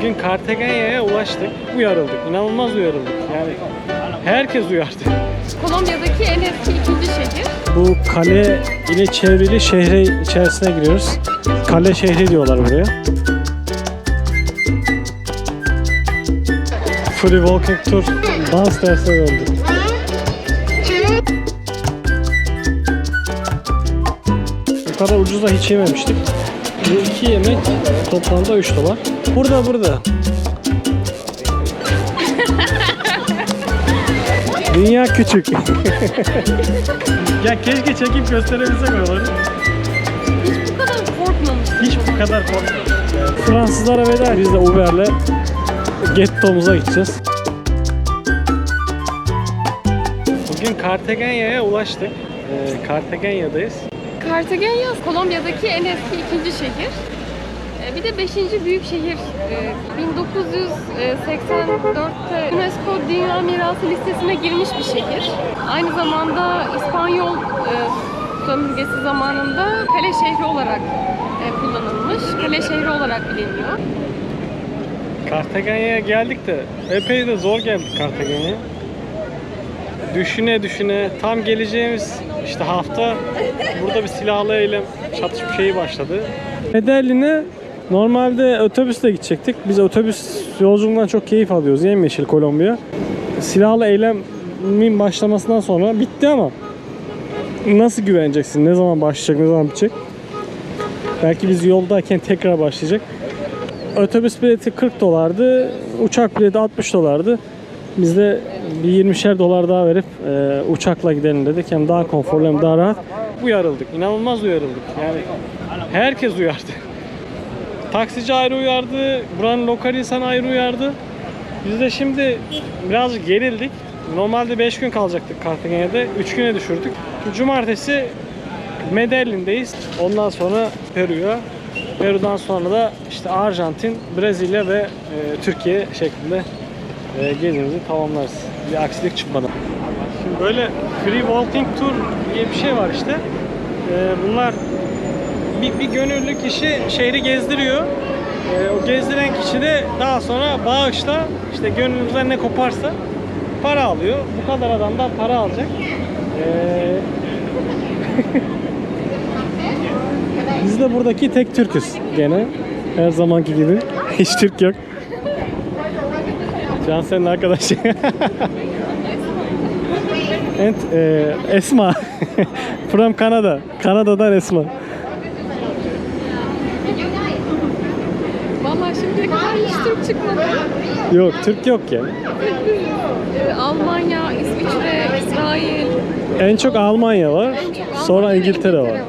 Bugün Cartagena'ya ulaştık. Uyarıldık. İnanılmaz uyarıldık. Yani herkes uyardı. Kolombiya'daki en eski ikinci şehir. Bu kale ile çevrili şehre içerisine giriyoruz. Kale şehri diyorlar buraya. Free walking tour dans dersine döndük. Bu kadar ucuza hiç yememiştik. Bu iki yemek toplamda $3. Burada. Dünya küçük. Ya keşke çekip gösterebilsek oraları. Hiç bu kadar korkmamıştım. Hiç bu kadar korkmadım. Fransızlara veda, biz de Uber'le gettomuza gideceğiz. Bugün Cartagena'ya ulaştık. Cartagena'dayız. Cartagena, Kolombiya'daki en eski ikinci şehir. Bir de 5. büyük şehir. 1984'te UNESCO Dünya Mirası listesine girmiş bir şehir. Aynı zamanda İspanyol sömürgesi zamanında kale şehri olarak kullanılmış. Kale şehri olarak biliniyor. Cartagena'ya geldik de epey de zor geldik Cartagena'ya. Düşüne tam geleceğimiz işte hafta burada bir silahlı eylem çatışma şeyi başladı. Medellín'e normalde otobüsle gidecektik. Biz otobüs yolculuğundan çok keyif alıyoruz. Yemyeşil Kolombiya. Silahlı eylemin başlamasından sonra bitti ama nasıl güveneceksin? Ne zaman başlayacak, ne zaman bitecek? Belki biz yoldayken tekrar başlayacak. Otobüs bileti $40'dı, uçak bileti $60'dı. Biz de bir $20'şer daha verip uçakla gidelim dedik. Hem daha konforlu hem daha rahat. Uyarıldık, inanılmaz uyarıldık. Yani herkes uyardı. Taksici ayrı uyardı, buranın lokal insanı ayrı uyardı. Biz de şimdi birazcık gerildik. Normalde 5 gün kalacaktık Cartagena'da, 3 güne düşürdük. Cumartesi Medellin'deyiz. Ondan sonra Peru'ya. Peru'dan sonra da işte Arjantin, Brezilya ve Türkiye şeklinde gezimizi tamamlarız. Bir aksilik çıkmadan. Şimdi böyle free walking tour diye bir şey var işte. Bunlar bir gönüllü kişi şehri gezdiriyor. O gezdiren kişi de daha sonra bağışla işte gönlümüzden ne koparsa para alıyor. Bu kadar adamdan para alacak. Biz de buradaki tek Türk'üz gene. Her zamanki gibi. Hiç Türk yok. Can senin arkadaşı. And Esma. From Canada. Kanada'dan Esma. Vallahi şimdiye kadar hiç Türk çıkmadı. Yok, Türk yok ya. Almanya, İsviçre, İsrail. En çok Almanya var. Sonra İngiltere var.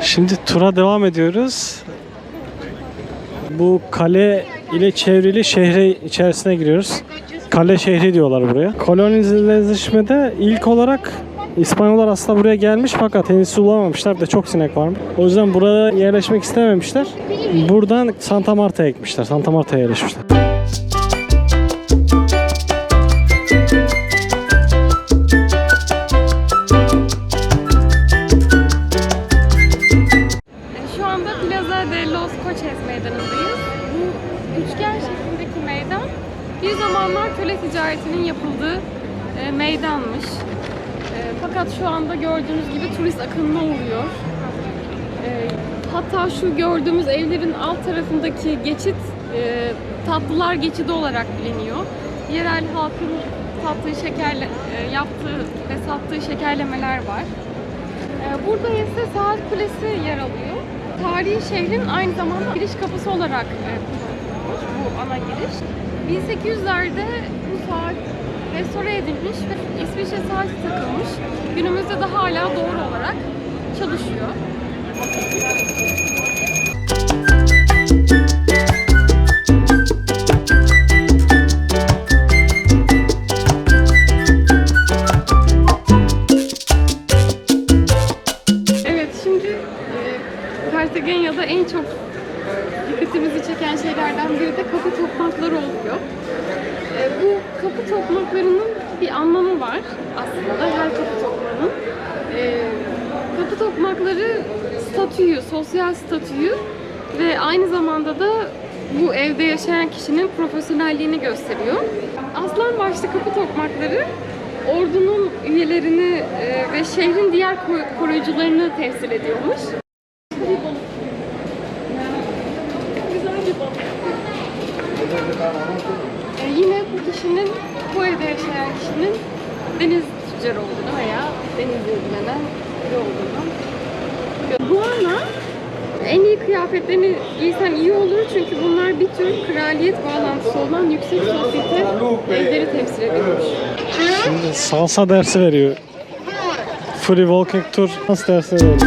Şimdi tura devam ediyoruz. Bu kale ile çevrili şehre içerisine giriyoruz. Kale şehri diyorlar buraya. Kolonileşmede ilk olarak İspanyollar aslında buraya gelmiş fakat henüz bulamamışlar. Bir de çok sinek varmış. O yüzden burada yerleşmek istememişler. Buradan Santa Marta'ya gitmişler. Santa Marta'ya yerleşmişler. Şu anda Plaza de los Coches meydanındayız. Bu üçgen şeklindeki meydan bir zamanlar köle ticaretinin yapıldığı meydanmış. Fakat şu anda gördüğünüz gibi turist akınına uğruyor. Hatta şu gördüğümüz evlerin alt tarafındaki geçit Tatlılar Geçidi olarak biliniyor. Yerel halkın yaptığı ve sattığı şekerlemeler var. Burada ise Saat Kulesi yer alıyor. Tarihi şehrin aynı zamanda giriş kapısı olarak kullanılıyor bu ana giriş. 1800'lerde bu saat restore edilmiş ve İsviçre saati takılmış. Günümüzde de hala doğru olarak çalışıyor. Evet, şimdi Cartagena'da en çok dikkatimizi çeken şeylerden biri de kapı tokmakları oluyor. Bu kapı tokmaklarının bir anlamı var aslında her kapı tokmağının. Kapı tokmakları sosyal statüyü Ve aynı zamanda da bu evde yaşayan kişinin profesyonelliğini gösteriyor. Aslan başlı kapı tokmakları ordunun üyelerini ve şehrin diğer koruyucularını temsil ediyormuş. Güzel bir balık. Yine bu kişinin, bu evde yaşayan kişinin deniz tüccarı olduğunu veya denizle ilgilenen biri olduğunu. Bu ana en iyi kıyafetlerini giysen iyi olur çünkü bunlar bir tür kraliyet bağlantısı olan yüksek sosyete evleri temsil ediyormuş. Şimdi salsa dersi veriyor. Free Walking Tour dans dersi veriyor.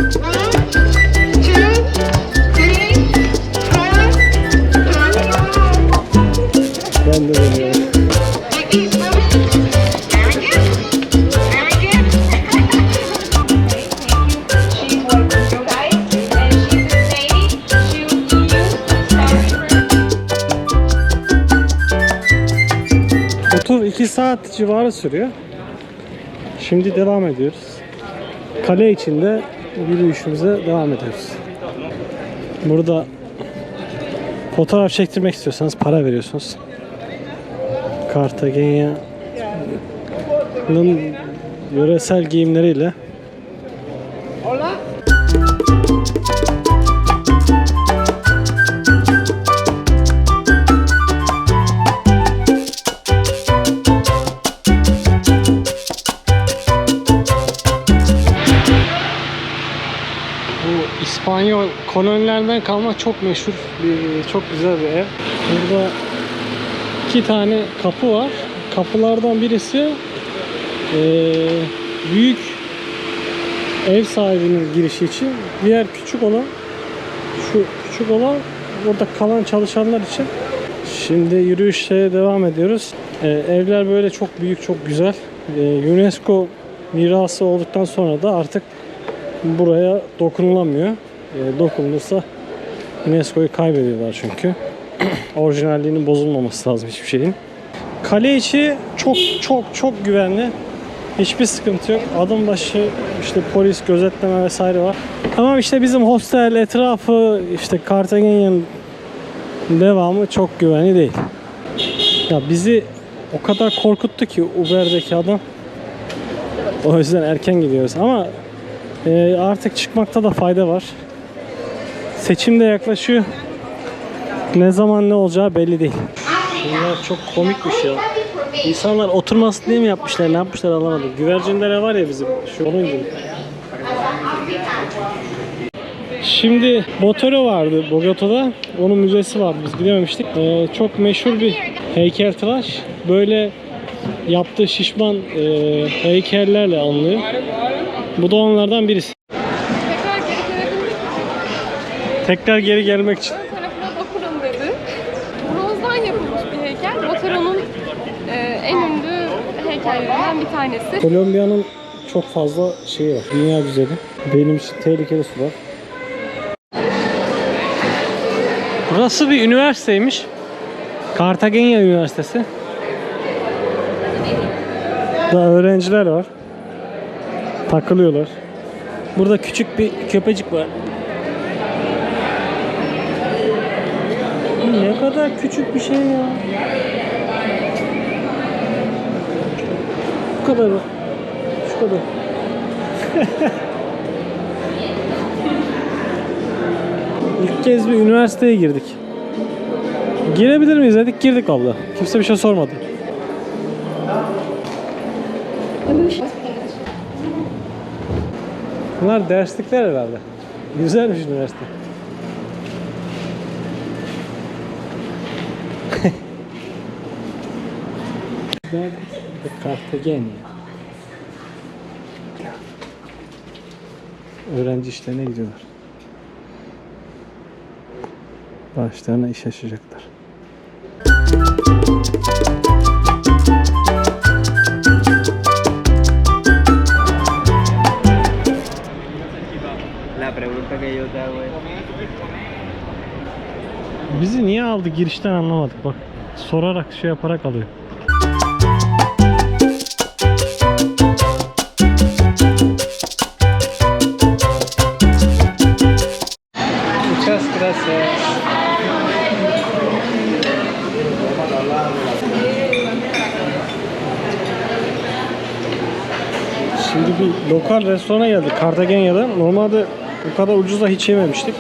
Ben de veriyorum. Bu tur 2 saat civarı sürüyor. Şimdi devam ediyoruz. Kale içinde yürüyüşümüze devam ediyoruz. Burada fotoğraf çektirmek istiyorsanız para veriyorsunuz. Cartagena'nın yöresel giyimleriyle İspanyol kolonilerden kalma çok meşhur çok güzel bir ev. Burada 2 tane kapı var. Kapılardan birisi büyük ev sahibinin girişi için. Diğer küçük olan, şu küçük olan burada kalan çalışanlar için. Şimdi yürüyüşe devam ediyoruz. Evler böyle çok büyük, çok güzel. UNESCO mirası olduktan sonra da artık buraya dokunulamıyor. Dokunulursa UNESCO'yu kaybediyorlar çünkü. Orijinalliğinin bozulmaması lazım hiçbir şeyin. Kale içi çok güvenli. Hiçbir sıkıntı yok. Adım başı işte polis gözetleme vesaire var. Ama işte bizim hostel etrafı, işte Cartagena'nın devamı çok güvenli değil. Ya bizi o kadar korkuttu ki Uber'deki adam. O yüzden erken gidiyoruz ama artık çıkmakta da fayda var. Seçim de yaklaşıyor. Ne zaman ne olacağı belli değil. Bunlar çok komikmiş ya. İnsanlar oturmasın diye mi yapmışlar, ne yapmışlar anlamadım. Güvercinlere var ya bizim, şu onun gibi. Şimdi Botero vardı Bogota'da. Onun müzesi vardı, biz gidememiştik. Çok meşhur bir heykeltıraş. Böyle yaptığı şişman heykellerle anılıyor. Bu da onlardan birisi. Tekrar geri gelmek için. Tarafına dokunun dedi. Bronzdan yapılmış bir heykel. Botero'nun en ünlü heykellerinden bir tanesi. Kolombiya'nın çok fazla şeyi var. Dünya güzeli. Benim için tehlikeli sular. Burası bir üniversiteymiş. Cartagena Üniversitesi. Daha öğrenciler var. Takılıyorlar. Burada küçük bir köpecik var. Ne kadar küçük bir şey ya. Bu kadar. Şu kadar. İlk kez bir üniversiteye girdik. Girebilir miyiz dedik, girdik abla. Kimse bir şey sormadı. Bunlar derslikler herhalde. Güzelmiş üniversite. Cartagena. Öğrenci işlerine gidiyorlar. Başlarına iş açacaklar. La pregunta que yo te hago es... Bizi niye aldı girişten anlamadık bak. Sorarak şey yaparak alıyor. Muchas gracias. Şimdi bir lokal restorana geldik Cartagena'da. Normalde bu kadar ucuza hiç yememiştik.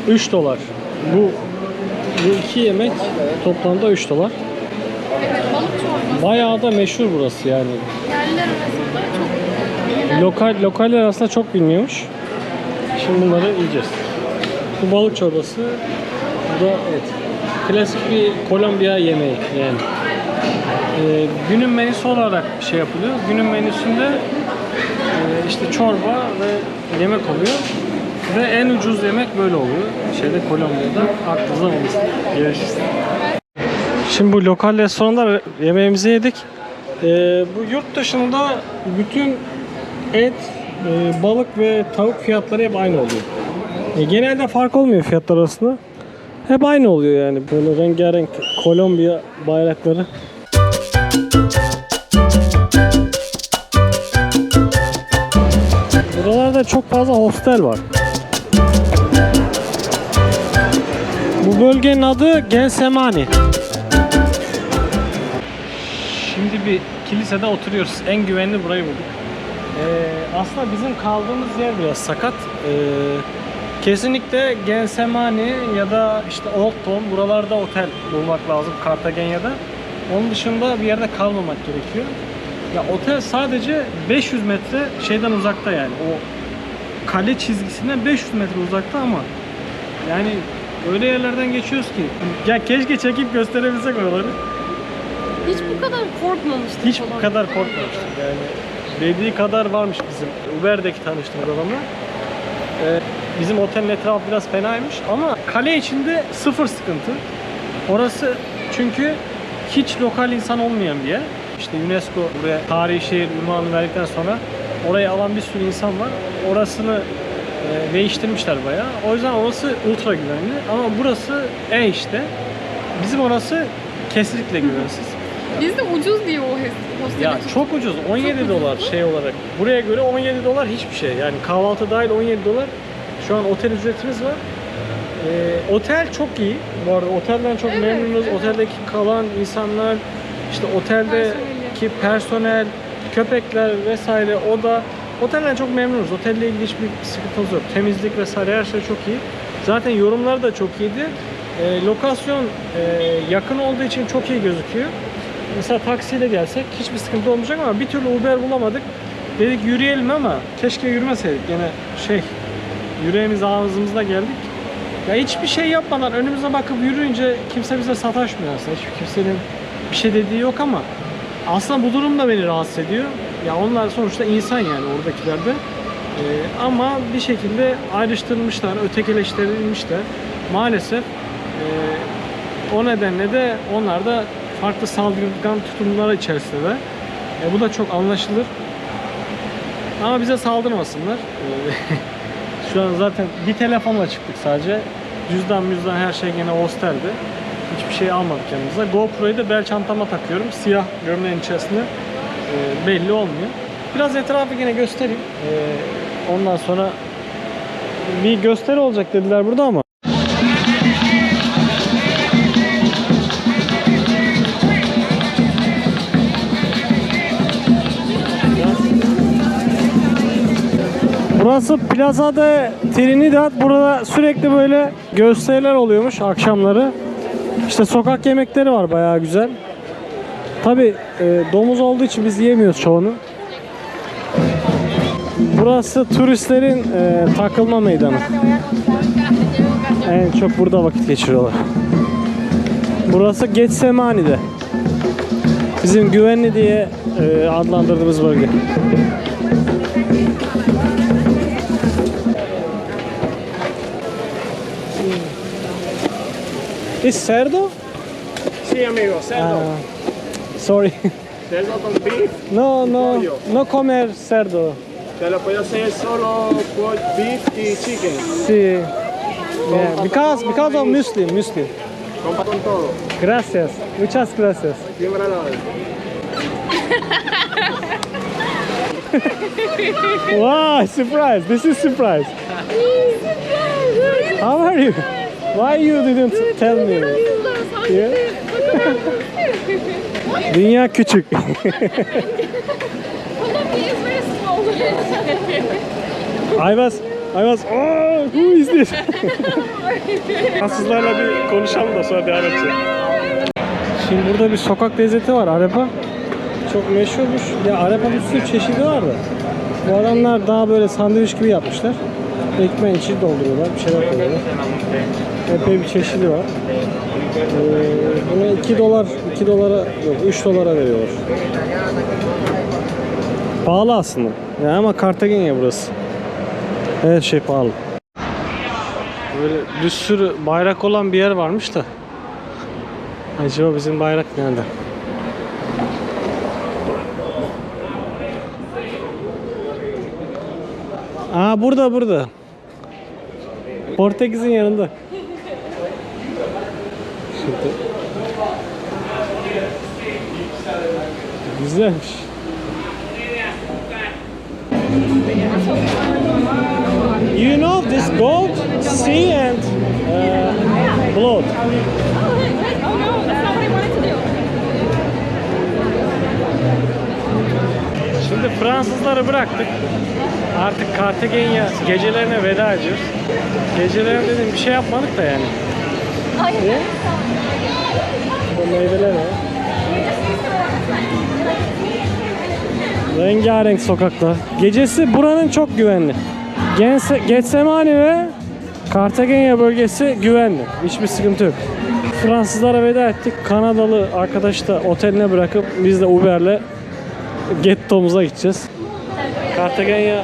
3 dolar. Bu iki yemek toplamda 3 dolar. Balık çorbası. Bayağı da meşhur burası yani. Yerliler arasında çok genel. Lokaller arasında çok biliniyormuş. Şimdi bunları yiyeceğiz. Bu balık çorbası, bu da et. Klasik bir Kolombiya yemeği yani. Günün menüsü olarak şey yapılıyor. Günün menüsünde işte çorba ve yemek oluyor. Ve en ucuz yemek böyle oluyor. Kolombiya'da aklınıza olmasın. Görüşürüz. Şimdi bu lokal restoranda yemeğimizi yedik. Bu yurt dışında bütün et, balık ve tavuk fiyatları hep aynı oluyor. Genelde fark olmuyor fiyatlar arasında. Hep aynı oluyor yani. Böyle rengarenk Kolombiya bayrakları. Buralarda çok fazla hostel var. Bu bölgenin adı Getsemani. Şimdi bir kilisede oturuyoruz. En güvenli burayı bulduk. Aslında bizim kaldığımız yer biraz sakat. Kesinlikle Getsemani ya da işte Old Town buralarda otel bulmak lazım Cartagena'da. Onun dışında bir yerde kalmamak gerekiyor. Ya otel sadece 500 metre şeyden uzakta yani. O kale çizgisinden 500 metre uzakta ama yani öyle yerlerden geçiyoruz ki ya keşke çekip gösterebilsek oraları. Hiç bu kadar korkmamıştım. Hiç bu kadar korkmamıştım yani. Dediği kadar varmış bizim. Uber'deki tanıştığımız adamla. Bizim otelin etrafı biraz fenaymış ama kale içinde sıfır sıkıntı. Orası çünkü hiç lokal insan olmayan bir yer. İşte UNESCO buraya tarihi şehir ünvanını verdikten sonra orayı alan bir sürü insan var. Orasını değiştirmişler bayağı. O yüzden orası ultra güvenli ama burası işte. Bizim orası kesinlikle güvensiz. Biz de ucuz diye o hosteli Ya tuttuk. çok ucuz. 17 Çok dolar ucuz. şey olarak. Buraya göre 17 dolar hiçbir şey. Yani kahvaltı dahil 17 dolar. Şu an otel ücretimiz var. Otel çok iyi. Bu arada otelden çok Evet, memnunuz. evet. Oteldeki kalan insanlar, işte oteldeki personel, köpekler vesaire oda. Otelden çok memnunuz. Otelle ilgili hiçbir sıkıntımız yok. Temizlik vesaire her şey çok iyi. Zaten yorumlar da çok iyiydi. Lokasyon yakın olduğu için çok iyi gözüküyor. Mesela taksiyle gelsek hiçbir sıkıntı olmayacak ama bir türlü Uber bulamadık. Dedik yürüyelim ama keşke yürümeseydik. Gene yüreğimiz ağzımızda geldik. Ya hiçbir şey yapmadan önümüze bakıp yürüyünce kimse bize sataşmıyor aslında. Hiç kimsenin bir şey dediği yok ama aslında bu durum da beni rahatsız ediyor. Ya onlar sonuçta insan yani oradakiler de. Ama bir şekilde ayrıştırılmışlar, ötekileştirilmişler. Maalesef o nedenle de onlar da farklı saldırgan tutumlar içerisinde. Bu da çok anlaşılır. Ama bize saldırmasınlar. Şu an zaten bir telefonla çıktık sadece. Cüzdan her şey gene hosteldi. Hiçbir şey almadık yanımıza. GoPro'yu da bel çantama takıyorum. Siyah gömleğin içerisinde belli olmuyor. Biraz etrafı yine göstereyim. Ondan sonra bir gösteri olacak dediler burada ama. Burası Plaza de Trinidad. Burada sürekli böyle gösteriler oluyormuş akşamları. İşte sokak yemekleri var bayağı güzel. Tabi domuz olduğu için biz yiyemiyoruz çoğunu. Burası turistlerin takılma meydanı. En çok burada vakit geçiriyorlar. Burası Getsemani'de. Bizim güvenli diye adlandırdığımız bölge. ¿Es cerdo? Sí, amigo, cerdo. Sorry. Cerdo con beef. No comer cerdo. Te lo puedo hacer solo pork, beef y chicken. Sí. Yeah, because of Muslim. Compa con todo. Gracias. Muchas gracias. Siempre a la vez. Wow, surprise. This is surprise. How are you? Why you didn't tell me? Yeah. Dünya küçük. I was, oh, who is this? Fransızlarla bir konuşalım da sonra devam edeceğiz. Şimdi burada bir sokak lezzeti var, arepa. Çok meşhurmuş. Ya arepa bir sürü çeşidi var da. Bu adamlar daha böyle sandviç gibi yapmışlar. Ekmeğin içini dolduruyorlar, bir şeyler koyuyorlar. Epey bir çeşidi var. Bunu 2 dolara, yok 3 dolara veriyorlar. Pahalı aslında. Yani ama Cartagena burası. Her şey pahalı. Böyle bir sürü bayrak olan bir yer varmış da. Acaba bizim bayrak nerede? Aa burada. Portekiz'in yanında. Şurada. Güzelmiş. You know this gold, sea and blood. Şimdi Fransızları bıraktık. Artık Cartagena gecelerine veda ediyoruz. Gecelerine dedim bir şey yapmadık da yani. Ne? Bu meyveler ne? Rengarenk sokaklar. Gecesi buranın çok güvenli. Getsemani ve Cartagena bölgesi güvenli. Hiçbir sıkıntı yok. Fransızlara veda ettik. Kanadalı arkadaşı da oteline bırakıp biz de Uber'le gettomuza gideceğiz. Cartagena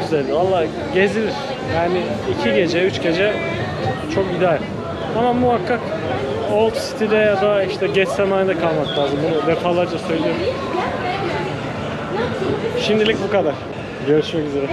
güzel. Vallahi gezilir. Yani 2 gece, 3 gece çok ideal. Ama muhakkak Old City'de ya da işte Getsemani'de kalmak lazım. Bunu defalarca söylüyorum. Şimdilik bu kadar. Görüşmek üzere.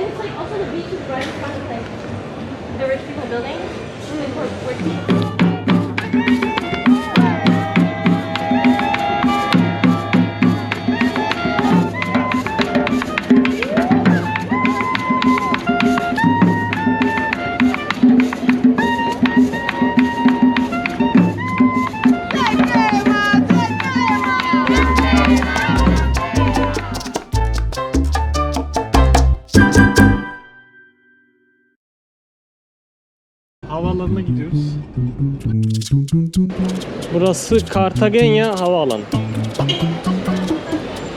Havaalanına gidiyoruz. Burası Cartagena havaalanı.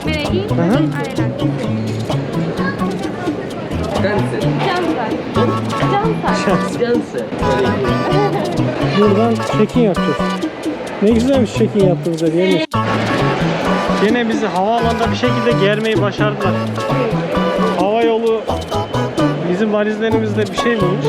Medellín, Ajá. adelante. Jansa. Buradan check-in yapacağız. Ne güzelmiş check-in yaptığımız yer yermiş. Gene bizi havaalanında bir şekilde germeyi başardılar. Hava yolu bizim valizlerimizde bir şey bulmuş.